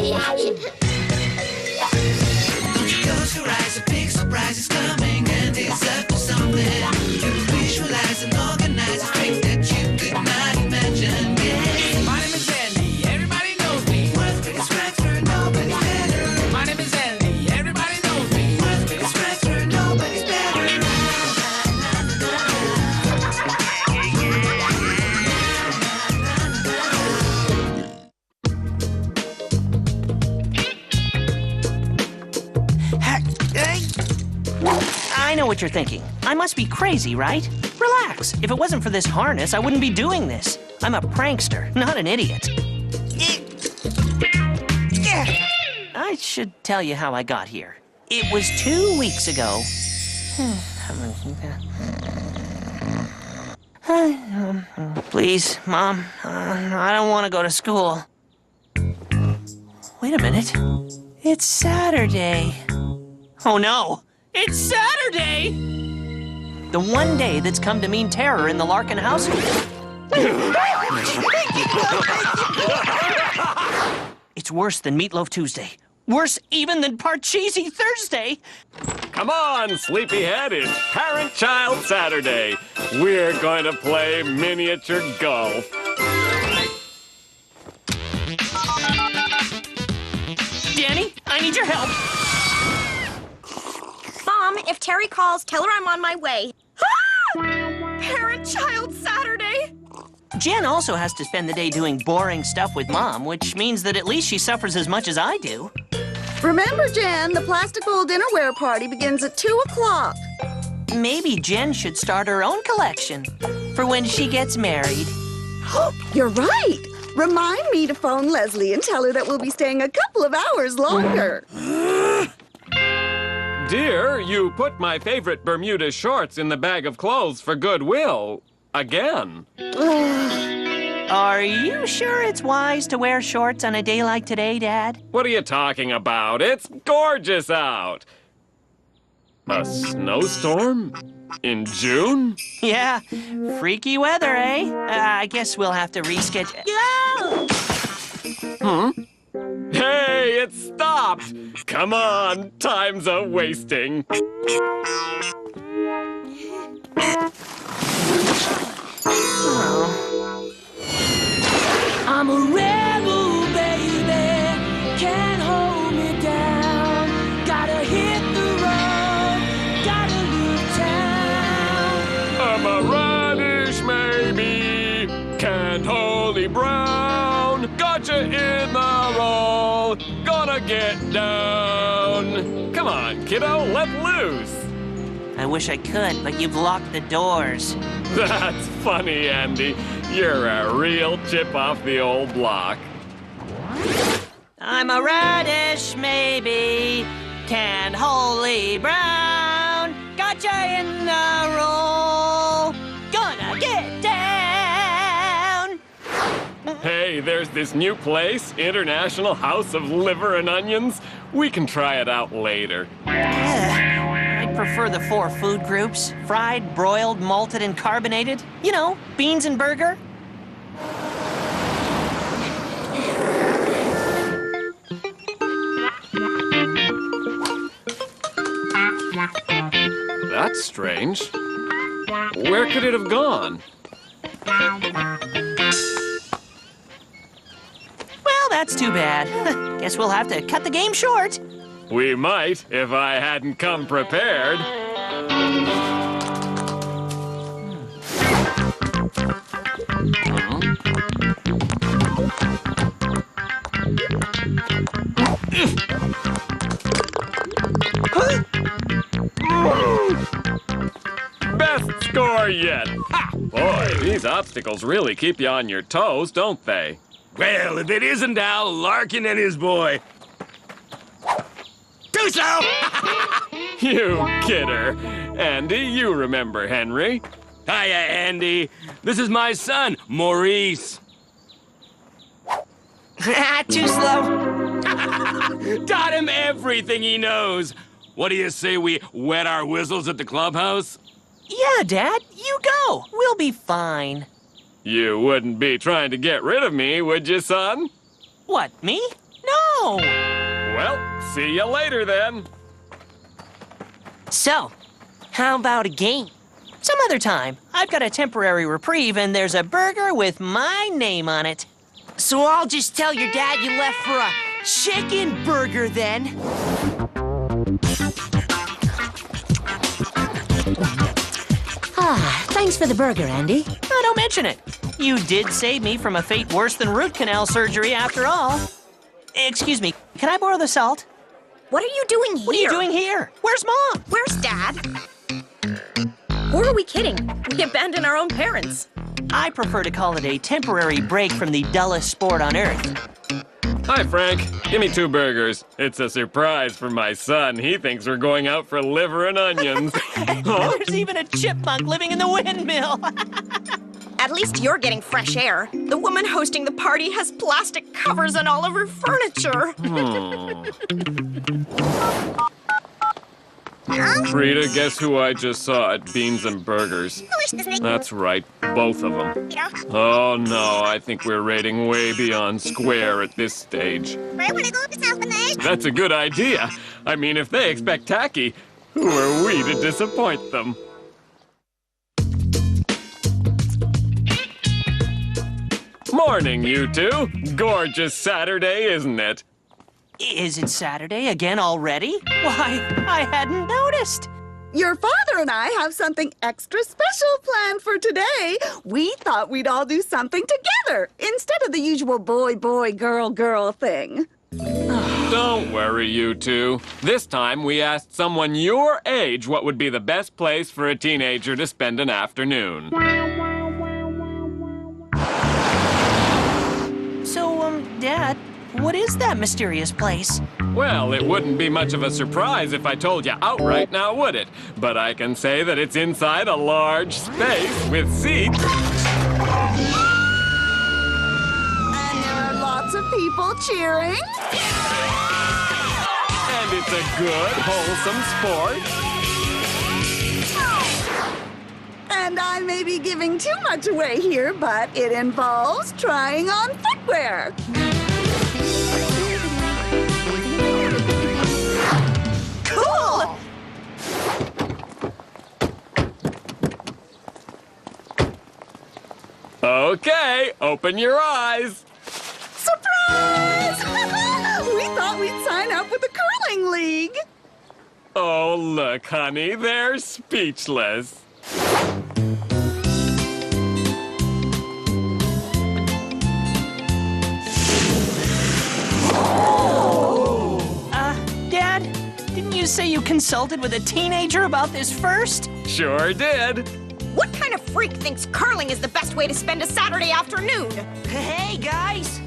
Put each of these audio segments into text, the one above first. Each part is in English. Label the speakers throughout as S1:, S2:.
S1: Close your eyes, a big surprise is coming, and it's up to something. You visualize and organize a drink that you could not imagine. Yeah. My name is Andy, everybody knows me. World's biggest rapper, nobody's better. My name is Andy, everybody knows me. World's biggest rapper, nobody's better.
S2: I know what you're thinking. I must be crazy, right? Relax. If it wasn't for this harness, I wouldn't be doing this. I'm a prankster, not an idiot. I should tell you how I got here. It was 2 weeks ago. Please, Mom, I don't want to go to school. Wait a minute. It's Saturday. Oh no! It's Saturday! The one day that's come to mean terror in the Larkin household. It's worse than Meatloaf Tuesday. Worse even than Parcheesi Thursday.
S3: Come on, sleepyhead, it's Parent-Child Saturday. We're going to play miniature golf.
S2: Danny, I need your help.
S4: Mom, if Terry calls, tell her I'm on my way. Parent-Child Saturday!
S2: Jen also has to spend the day doing boring stuff with Mom, which means that at least she suffers as much as I do.
S5: Remember, Jen, the plastic bowl dinnerware party begins at 2 o'clock.
S2: Maybe Jen should start her own collection for when she gets married.
S5: You're right. Remind me to phone Leslie and tell her that we'll be staying a couple of hours longer.
S3: Dear, you put my favorite Bermuda shorts in the bag of clothes for goodwill. Again.
S2: Are you sure it's wise to wear shorts on a day like today, Dad?
S3: What are you talking about? It's gorgeous out. A snowstorm? In June?
S2: Yeah, freaky weather, eh? I guess we'll have to reschedule.
S3: Hey, it stopped! Come on, time's a-wasting.
S1: I'm a rebel, baby. Can't hold me down. Gotta hit the road. Gotta leave town.
S3: I'm a radish, maybe. Can't Holy Brown. Gotcha in the roll. Gonna get down. Come on, kiddo, let loose.
S2: I wish I could, but you've locked the doors.
S3: That's funny, Andy. You're a real chip off the old block.
S2: I'm a radish, maybe. Canned Holy Brown. Gotcha in the roll. Gonna get down.
S3: Hey, there's this new place, International House of Liver and Onions. We can try it out later.
S2: I'd prefer the 4 food groups. Fried, broiled, malted, and carbonated. You know, beans and burger.
S3: That's strange. Where could it have gone?
S2: Well, that's too bad. Guess we'll have to cut the game short.
S3: We might, if I hadn't come prepared. Best score yet! Ha! Boy, these obstacles really keep you on your toes, don't they?
S6: Well, if it isn't Al Larkin and his boy. Too slow!
S3: You kidder. Andy, you remember Henry.
S6: Hiya, Andy. This is my son, Maurice.
S2: Too slow.
S6: Taught him everything he knows. What do you say we wet our whistles at the clubhouse?
S2: Yeah, Dad, you go. We'll be fine.
S3: You wouldn't be trying to get rid of me, would you, son?
S2: What, me? no!
S3: Well, see you later then.
S2: So, how about a game? Some other time. I've got a temporary reprieve, and there's a burger with my name on it.
S7: So I'll just tell your dad you left for a chicken burger then. Thanks for the burger, Andy.
S2: Oh, don't mention it. You did save me from a fate worse than root canal surgery after all. Excuse me, can I borrow the salt?
S4: What are you doing here?
S2: What are you doing here? Where's Mom?
S4: Where's Dad? Who are we kidding? We abandoned our own parents.
S2: I prefer to call it a temporary break from the dullest sport on Earth.
S3: Hi, Frank. Give me 2 burgers. It's a surprise for my son. He thinks we're going out for liver and onions.
S2: There's even a chipmunk living in the windmill.
S4: At least you're getting fresh air. The woman hosting the party has plastic covers on all of her furniture.
S3: Rita, guess who I just saw at Beans and Burgers? That's right, both of them. Oh no, I think we're rating way beyond square at this stage. That's a good idea. I mean, if they expect tacky, who are we to disappoint them? Morning, you two. Gorgeous Saturday, isn't it?
S2: Is it Saturday again already? Why, I hadn't noticed.
S5: Your father and I have something extra special planned for today. We thought we'd all do something together instead of the usual boy, girl thing.
S3: Don't worry, you two. This time we asked someone your age what would be the best place for a teenager to spend an afternoon.
S2: So, Dad, what is that mysterious place?
S3: Well, it wouldn't be much of a surprise if I told you outright now, would it? But I can say that it's inside a large space with seats.
S5: And there are lots of people cheering.
S3: And it's a good, wholesome sport.
S5: And I may be giving too much away here, but it involves trying on footwear.
S2: Cool!
S3: Okay, open your eyes.
S5: Surprise! We thought we'd sign up with the curling league.
S3: Oh, look, honey, they're speechless.
S2: Dad, didn't you say you consulted with a teenager about this first?
S3: Sure did.
S4: What kind of freak thinks curling is the best way to spend a Saturday afternoon?
S7: Hey, guys!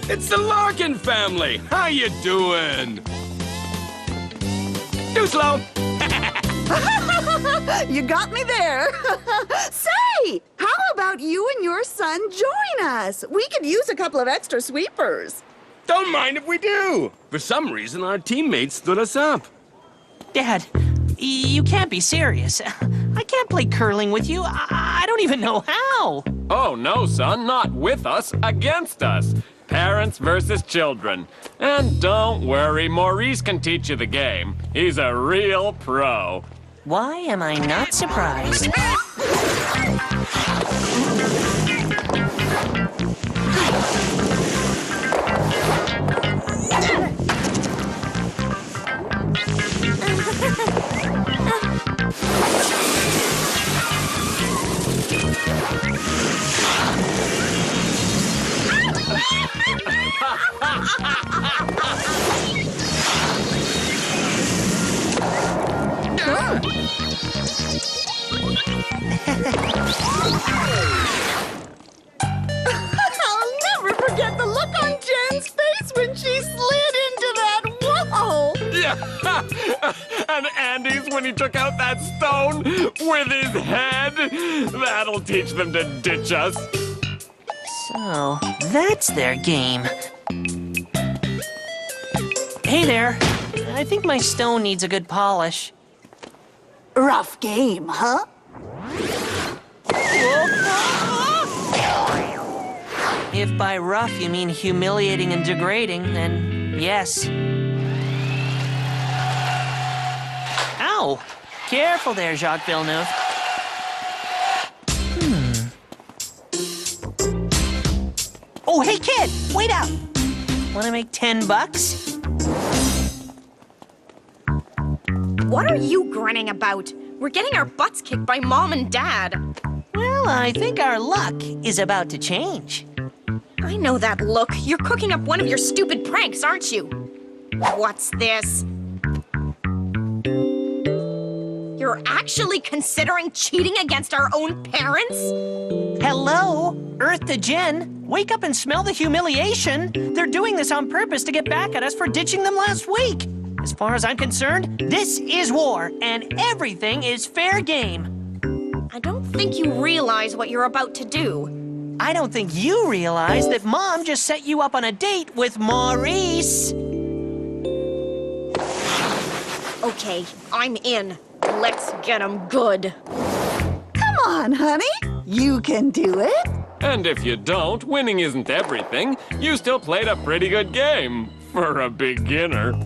S6: It's the Larkin family. How you doing? Too slow.
S5: You got me there. Say, how about you and your son join us? We could use a couple of extra sweepers.
S6: Don't mind if we do. For some reason, our teammates stood us up.
S2: Dad, you can't be serious. I can't play curling with you. I don't even know how.
S3: Oh, no, son, not with us, against us. Parents versus children. And don't worry, Maurice can teach you the game. He's a real pro.
S2: Why am I not surprised?
S5: I'll never forget the look on Jen's face when she slid into that wall.
S3: Yeah, and Andy's when he took out that stone with his head. That'll teach them to ditch us.
S2: So, that's their game. Hey there. I think my stone needs a good polish.
S5: Rough game, huh?
S2: If by rough you mean humiliating and degrading, then Yes. Ow! Careful there, Jacques Villeneuve. Oh, hey, kid! Wait up! Want to make $10?
S4: What are you grinning about? We're getting our butts kicked by Mom and Dad.
S2: Well, I think our luck is about to change.
S4: I know that look. You're cooking up one of your stupid pranks, aren't you? What's this? You're actually considering cheating against our own parents?
S2: Hello? Earth to Jen? Wake up and smell the humiliation. They're doing this on purpose to get back at us for ditching them last week. As far as I'm concerned, this is war, and everything is fair game.
S4: I don't think you realize what you're about to do.
S2: I don't think you realize that Mom just set you up on a date with Maurice.
S4: Okay, I'm in. Let's get 'em good.
S5: Come on, honey. You can do it.
S3: And if you don't, winning isn't everything. You still played a pretty good game for a beginner.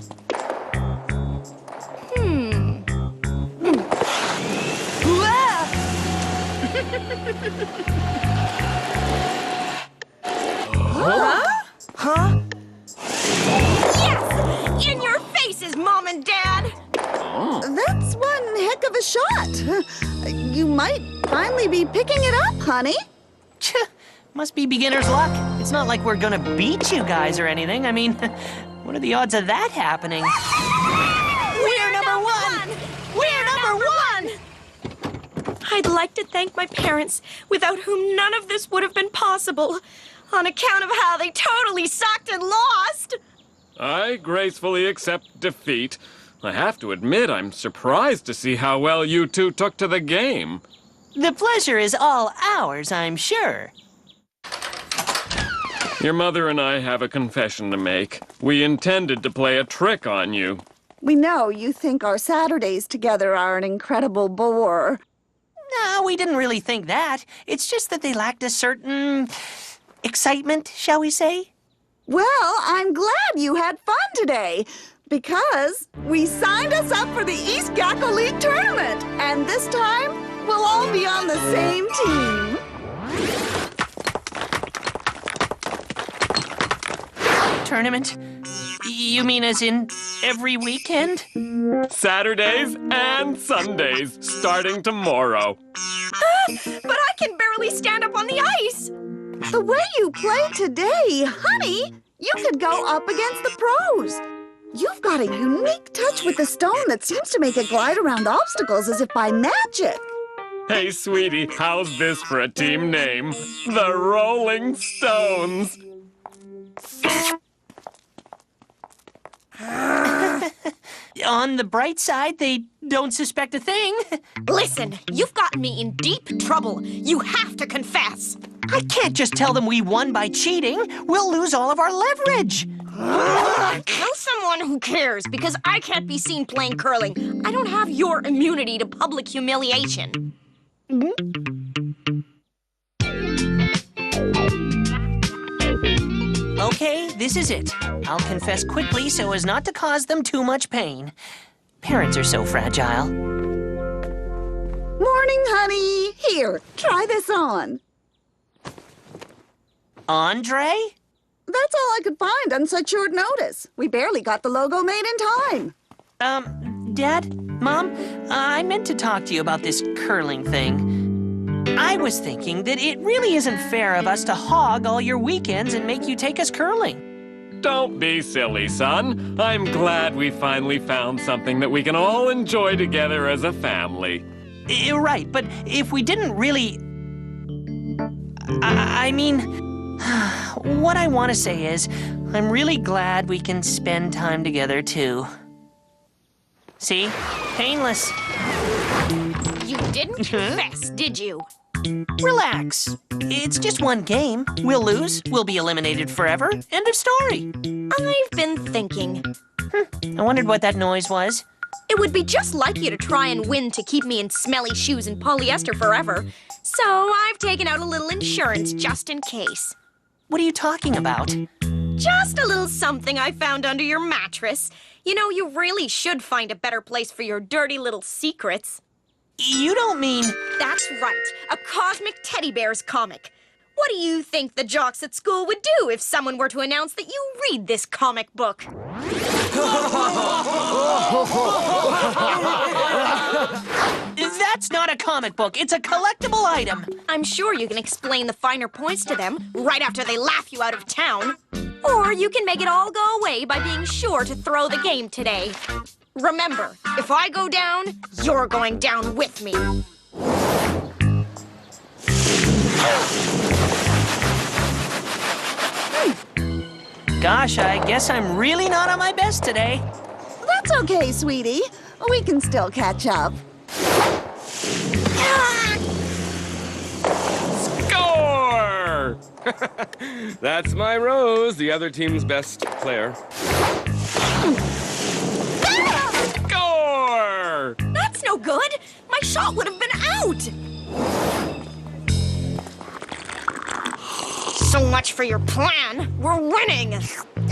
S2: Huh?
S4: Yes! In your faces, Mom and Dad!
S5: That's one heck of a shot. You might finally be picking it up, honey.
S2: Must be beginner's luck. It's not like we're gonna beat you guys or anything. I mean, what are the odds of that happening?
S4: We're number one! We're number one! I'd like to thank my parents, without whom none of this would have been possible, on account of how they totally sucked and lost.
S3: I gracefully accept defeat. I have to admit, I'm surprised to see how well you two took to the game.
S2: The pleasure is all ours, I'm sure.
S3: Your mother and I have a confession to make. We intended to play a trick on you.
S5: We know you think our Saturdays together are an incredible bore.
S2: No, we didn't really think that. It's just that they lacked a certain excitement, shall we say?
S5: Well, I'm glad you had fun today, because we signed us up for the East Gacko League tournament, and this time we'll all be on the same team.
S2: Tournament? You mean as in every weekend?
S3: Saturdays and Sundays, starting tomorrow.
S4: But I can barely stand up on the ice.
S5: The way you played today, honey, you could go up against the pros. You've got a unique touch with the stone that seems to make it glide around obstacles as if by magic.
S3: Hey, sweetie, how's this for a team name? The Rolling Stones.
S2: On the bright side, they don't suspect a thing.
S4: Listen, you've gotten me in deep trouble. You have to confess.
S2: I can't just tell them we won by cheating. We'll lose all of our leverage.
S4: Tell someone who cares, because I can't be seen playing curling. I don't have your immunity to public humiliation.
S2: Okay, this is it. I'll confess quickly so as not to cause them too much pain. Parents are so fragile.
S5: Morning, honey. Here, try this on.
S2: Andre?
S5: That's all I could find on such short notice. We barely got the logo made in time.
S2: Dad? Mom? I meant to talk to you about this curling thing. I was thinking that it really isn't fair of us to hog all your weekends and make you take us curling.
S3: Don't be silly, son. I'm glad we finally found something that we can all enjoy together as a family.
S2: You're right, but if we didn't really... I mean, what I want to say is, I'm really glad we can spend time together, too. See? Painless.
S4: You didn't confess, did you?
S2: Relax. It's just one game. We'll lose. We'll be eliminated forever. End of story.
S4: I've been thinking.
S2: I wondered what that noise was.
S4: It would be just like you to try and win to keep me in smelly shoes and polyester forever. So I've taken out a little insurance just in case.
S2: What are you talking about?
S4: Just a little something I found under your mattress. You know, you really should find a better place for your dirty little secrets.
S2: You don't mean...
S4: That's right, a cosmic teddy bears comic. What do you think the jocks at school would do if someone were to announce that you read this comic book?
S2: That's not a comic book. It's a collectible item.
S4: I'm sure you can explain the finer points to them right after they laugh you out of town. Or you can make it all go away by being sure to throw the game today. Remember, if I go down, you're going down with me.
S2: Gosh, I guess I'm really not on my best today.
S5: That's okay, sweetie. We can still catch up.
S3: Score! That's my Rose, the other team's best player. Score!
S4: That's no good. My shot would have been out. So much for your plan. We're winning.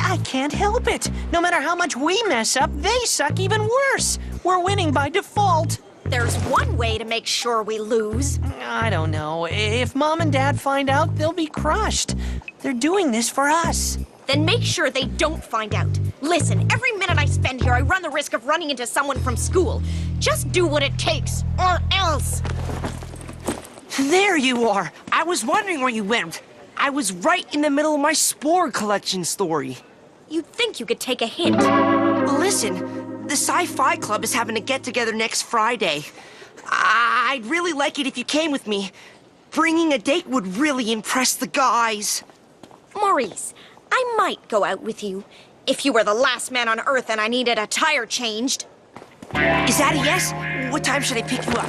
S2: I can't help it. No matter how much we mess up, they suck even worse. We're winning by default.
S4: There's one way to make sure we lose.
S2: I don't know. If Mom and Dad find out, they'll be crushed. They're doing this for us.
S4: Then make sure they don't find out. Listen, every minute I spend here, I run the risk of running into someone from school. Just do what it takes, or else.
S7: There you are. I was wondering where you went. I was right in the middle of my spore collection story.
S4: You'd think you could take a hint.
S7: Listen, the Sci-Fi Club is having a get-together next Friday. I'd really like it if you came with me. Bringing a date would really impress the guys.
S4: Maurice, I might go out with you. If you were the last man on Earth and I needed a tire changed.
S7: Is that a yes? What time should I pick you up?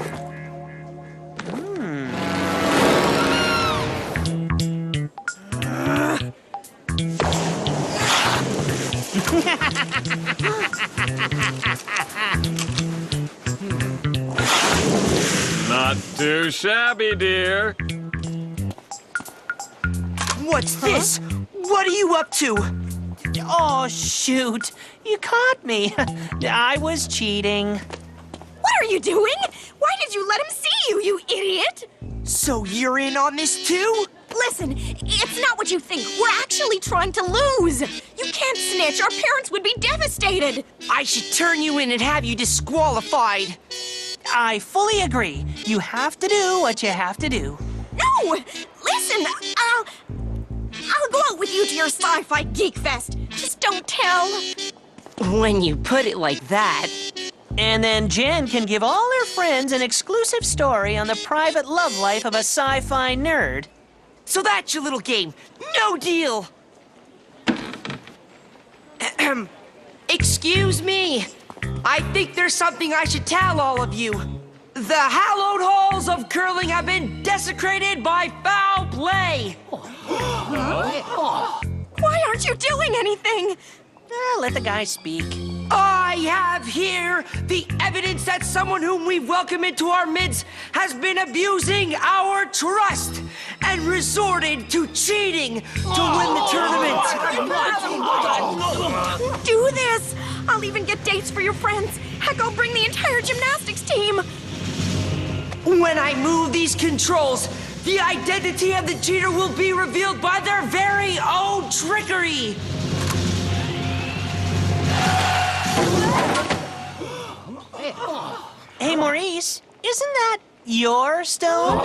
S3: Not too shabby, dear.
S7: What's this? What are you up to?
S2: Oh, shoot. You caught me. I was cheating.
S4: What are you doing? Why did you let him see you, you idiot?
S7: So you're in on this too?
S4: Listen, it's not what you think. We're actually trying to lose. You can't snitch. Our parents would be devastated.
S7: I should turn you in and have you disqualified.
S2: I fully agree. You have to do what you have to do.
S4: No! Listen, I'll go out with you to your sci-fi geek fest. Just don't tell.
S7: When you put it like that.
S2: And then Jen can give all her friends an exclusive story on the private love life of a sci-fi nerd.
S7: So that's your little game. No deal. Excuse me. I think there's something I should tell all of you. The hallowed halls of curling have been desecrated by foul play.
S4: Why aren't you doing anything?
S2: Let the guy speak.
S7: I have here the evidence that someone whom we welcome into our midst has been abusing our trust and resorted to cheating to win the tournament.
S4: Do this. I'll even get dates for your friends. Heck, I'll bring the entire gymnastics team.
S7: When I move these controls, the identity of the cheater will be revealed by their very own trickery.
S2: Hey, Maurice, isn't that your stone?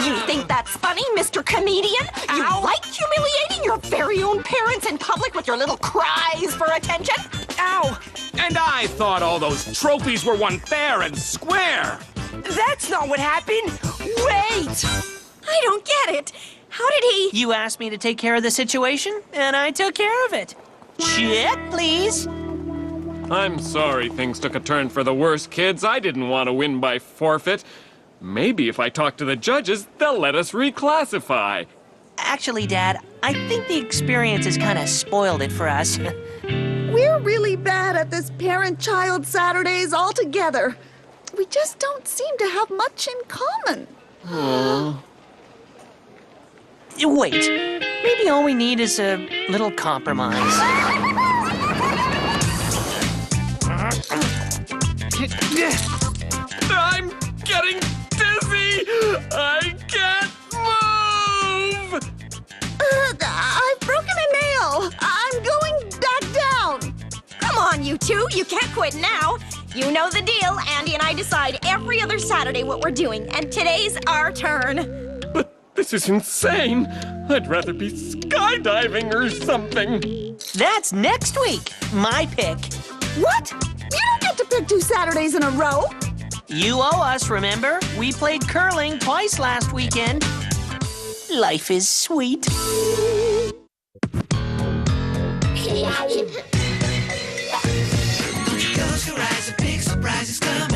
S4: You think that's funny, Mr. Comedian? You like humiliating your very own parents in public with your little cries for attention?
S6: Ow! And I thought all those trophies were won fair and square.
S7: That's not what happened. Wait!
S4: I don't get it. How did he...
S2: You asked me to take care of the situation, and I took care of it. Check, please.
S3: I'm sorry things took a turn for the worse, kids. I didn't want to win by forfeit. Maybe if I talk to the judges, they'll let us reclassify.
S2: Actually, Dad, I think the experience has kind of spoiled it for us.
S5: We're really bad at this parent-child Saturdays altogether. We just don't seem to have much in common.
S2: Wait, maybe all we need is a little compromise.
S3: I'm getting dizzy! I can't move!
S5: I've broken a nail. I'm going back down.
S4: Come on, you two. You can't quit now. You know the deal. Andy and I decide every other Saturday what we're doing, and today's our turn.
S3: But this is insane. I'd rather be skydiving or something.
S2: That's next week. My pick.
S5: What? You don't get to pick 2 Saturdays in a row.
S2: You owe us, remember? We played curling twice last weekend. Life is sweet.
S1: Close your eyes, a big surprise is coming.